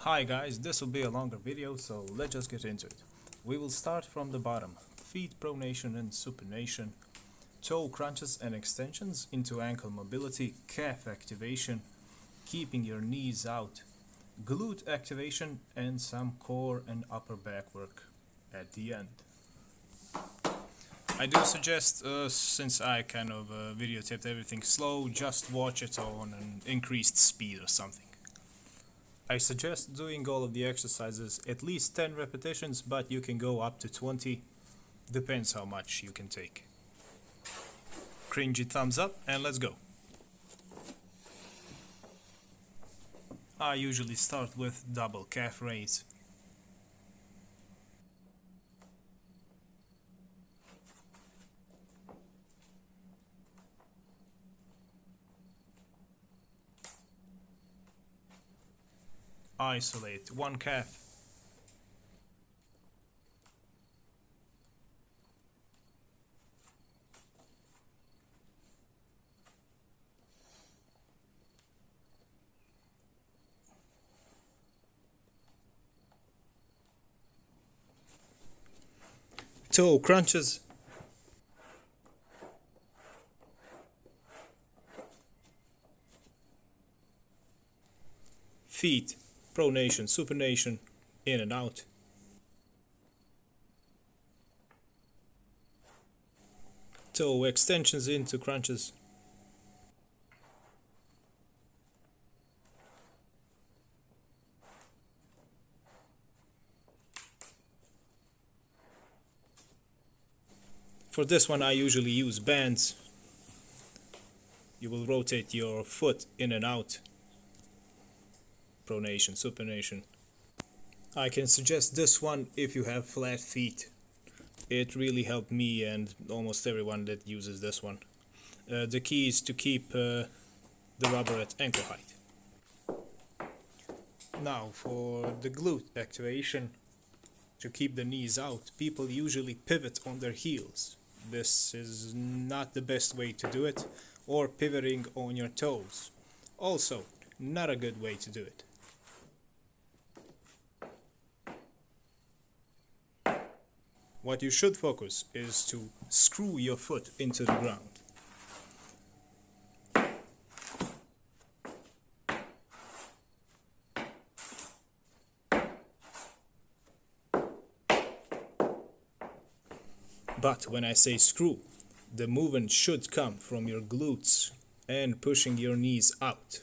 Hi guys, this will be a longer video, so let's just get into it. We will start from the bottom. Feet pronation and supination, toe crunches and extensions into ankle mobility, calf activation, keeping your knees out, glute activation, and some core and upper back work at the end. I do suggest, since I kind of videotaped everything slow, just watch it on an increased speed or something. I suggest doing all of the exercises at least 10 repetitions, but you can go up to 20, depends how much you can take. Cringy thumbs up and let's go. I usually start with double calf raise. Isolate one calf. Toe crunches. Feet pronation, supination, in and out. Toe extensions into crunches. For this one I usually use bands. You will rotate your foot in and out. Pronation, supination. I can suggest this one if you have flat feet. It really helped me and almost everyone that uses this one. The key is to keep the rubber at ankle height. Now for the glute activation, to keep the knees out, people usually pivot on their heels. This is not the best way to do it, or pivoting on your toes. Also, not a good way to do it. What you should focus is to screw your foot into the ground. But when I say screw, the movement should come from your glutes and pushing your knees out.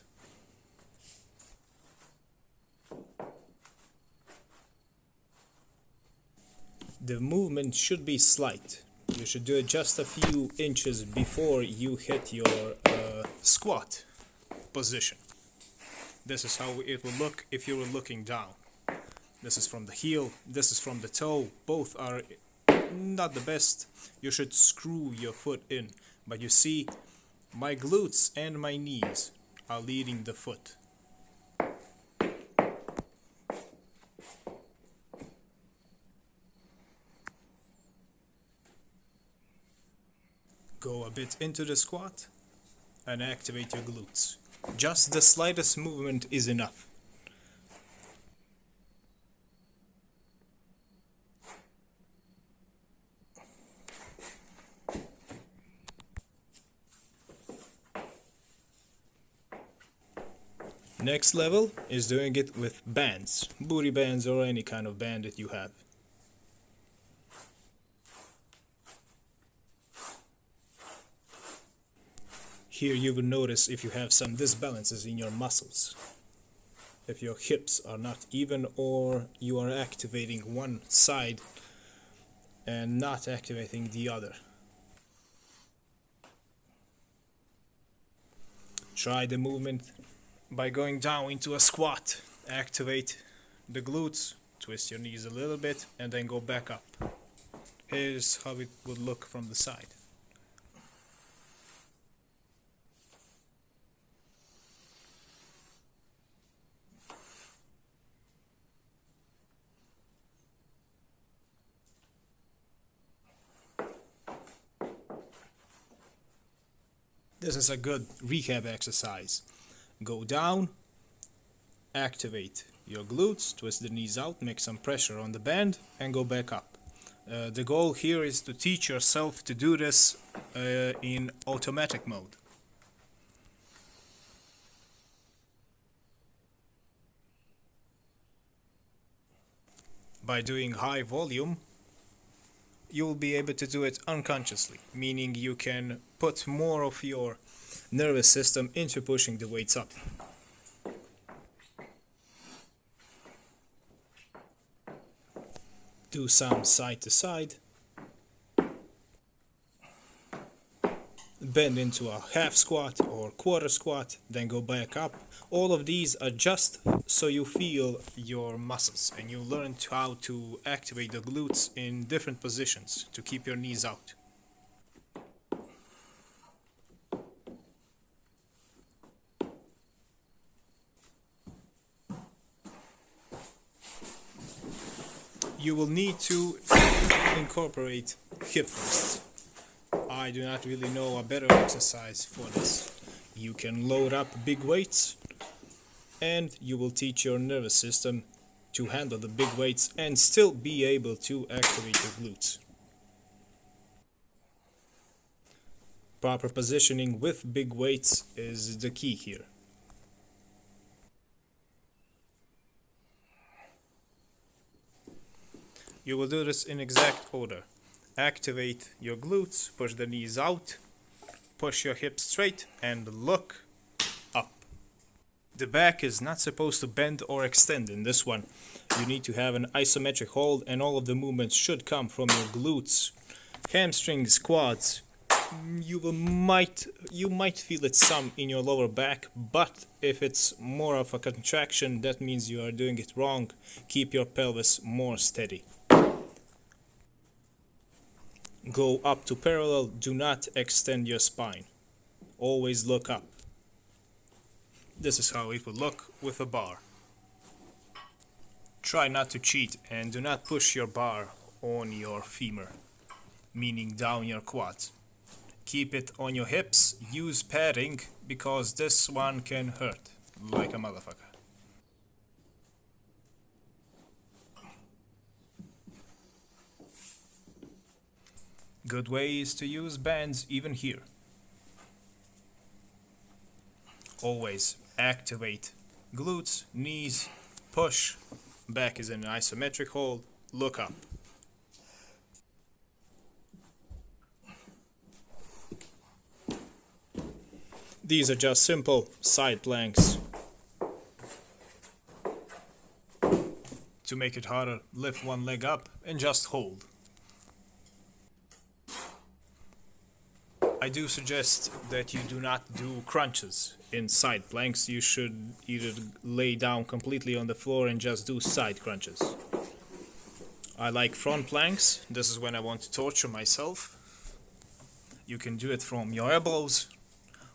The movement should be slight. You should do it just a few inches before you hit your squat position. This is how it will look if you were looking down. This is from the heel, this is from the toe. Both are not the best. You should screw your foot in. But you see, my glutes and my knees are leading the foot. Go a bit into the squat and activate your glutes. Just the slightest movement is enough. Next level is doing it with bands, booty bands or any kind of band that you have. Here you will notice if you have some disbalances in your muscles. If your hips are not even or you are activating one side and not activating the other. Try the movement by going down into a squat. Activate the glutes, twist your knees a little bit and then go back up. Here's how it would look from the side. This is a good rehab exercise. Go down, activate your glutes, twist the knees out, make some pressure on the band, and go back up. The goal here is to teach yourself to do this in automatic mode. By doing high volume, you will be able to do it unconsciously, meaning you can put more of your nervous system into pushing the weights up. Do some side to side. Bend into a half squat or quarter squat, then go back up. All of these adjust so you feel your muscles and you learn how to activate the glutes in different positions to keep your knees out. You will need to incorporate hip thrusts. I do not really know a better exercise for this. You can load up big weights and you will teach your nervous system to handle the big weights and still be able to activate your glutes. Proper positioning with big weights is the key here. You will do this in exact order. Activate your glutes, push the knees out, push your hips straight, and look up. The back is not supposed to bend or extend in this one. You need to have an isometric hold and all of the movements should come from your glutes. Hamstrings, quads, you might feel it some in your lower back, but if it's more of a contraction, that means you are doing it wrong. Keep your pelvis more steady. Go up to parallel, do not extend your spine. Always look up. This is how it would look with a bar. Try not to cheat and do not push your bar on your femur, meaning down your quads. Keep it on your hips, use padding because this one can hurt like a motherfucker. Good way is to use bands even here. Always activate glutes, knees, push, back is in an isometric hold, look up. These are just simple side planks. To make it harder, lift one leg up and just hold. I do suggest that you do not do crunches in side planks. You should either lay down completely on the floor and just do side crunches. I like front planks. This is when I want to torture myself. You can do it from your elbows,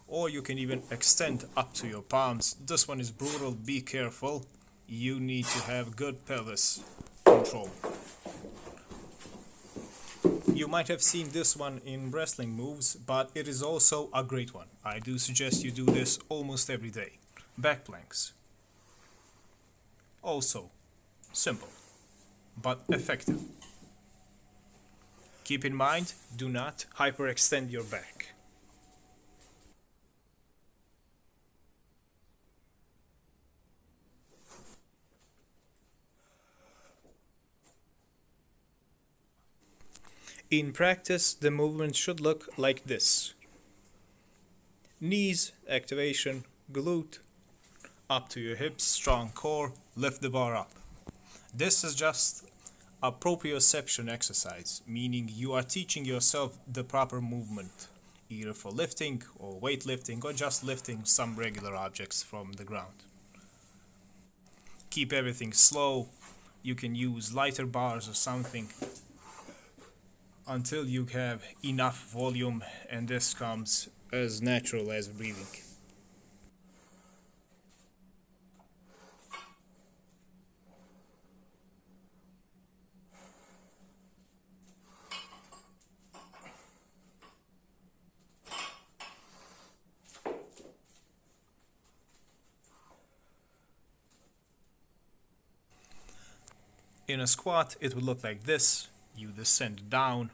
or you can even extend up to your palms. This one is brutal, be careful. You need to have good pelvis control. You might have seen this one in wrestling moves, but it is also a great one. I do suggest you do this almost every day. Back planks. Also simple, but effective. Keep in mind, do not hyperextend your back. In practice, the movement should look like this. Knees, activation, glute, up to your hips, strong core, lift the bar up. This is just a proprioception exercise, meaning you are teaching yourself the proper movement, either for lifting or weightlifting or just lifting some regular objects from the ground. Keep everything slow. You can use lighter bars or something until you have enough volume, and this comes as natural as breathing. In a squat, it would look like this. You descend down,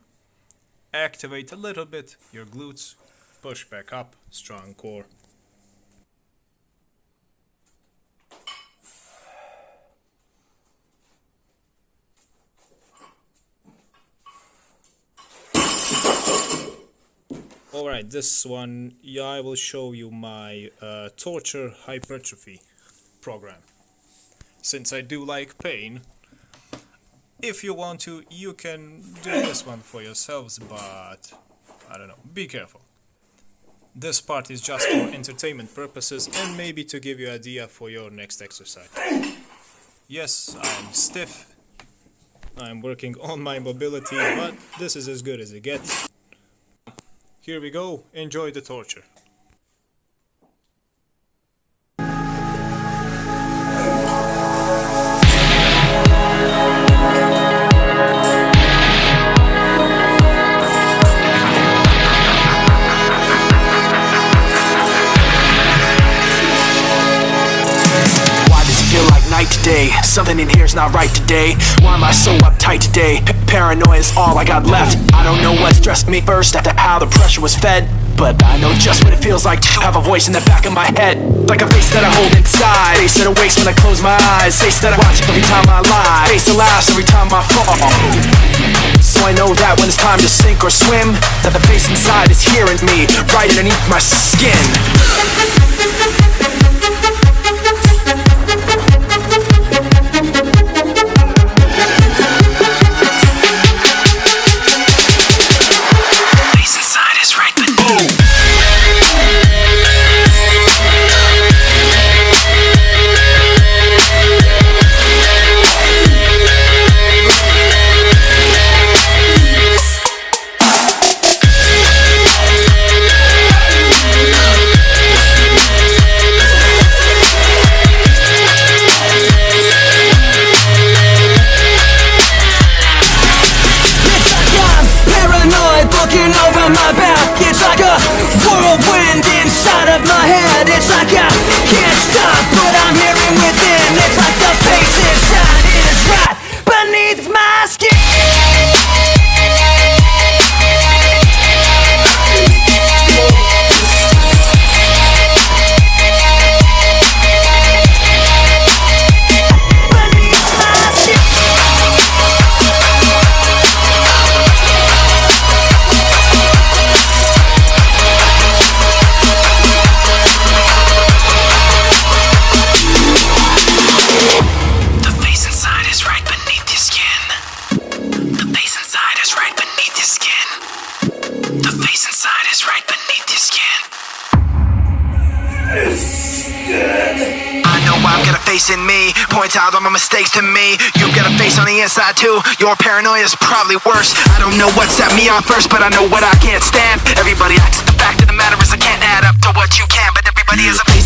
activate a little bit your glutes, push back up, strong core. Alright, this one, yeah, I will show you my torture hypertrophy program. Since I do like pain, if you want to, you can do this one for yourselves, but I don't know, be careful. This part is just for entertainment purposes and maybe to give you an idea for your next exercise. Yes, I'm stiff, I'm working on my mobility, but this is as good as it gets. Here we go, enjoy the torture. Today, something in here's not right today. Why am I so uptight today? Paranoia is all I got left. I don't know what stressed me first after how the pressure was fed, but I know just what it feels like to have a voice in the back of my head, like a face that I hold inside, face that awakes when I close my eyes, face that I watch every time I lie, face that laughs every time I fall. So I know that when it's time to sink or swim, that the face inside is hearing me right underneath my skin. My back, it's like a whirlwind inside of my head. It's like I can't stop what I'm hearing within. It's like the face inside is right beneath my skin. In me, point out all my mistakes to me. You got a face on the inside too. Your paranoia is probably worse. I don't know what set me on first, but I know what I can't stand. Everybody acts. The fact of the matter is I can't add up to what you can, but everybody is a face.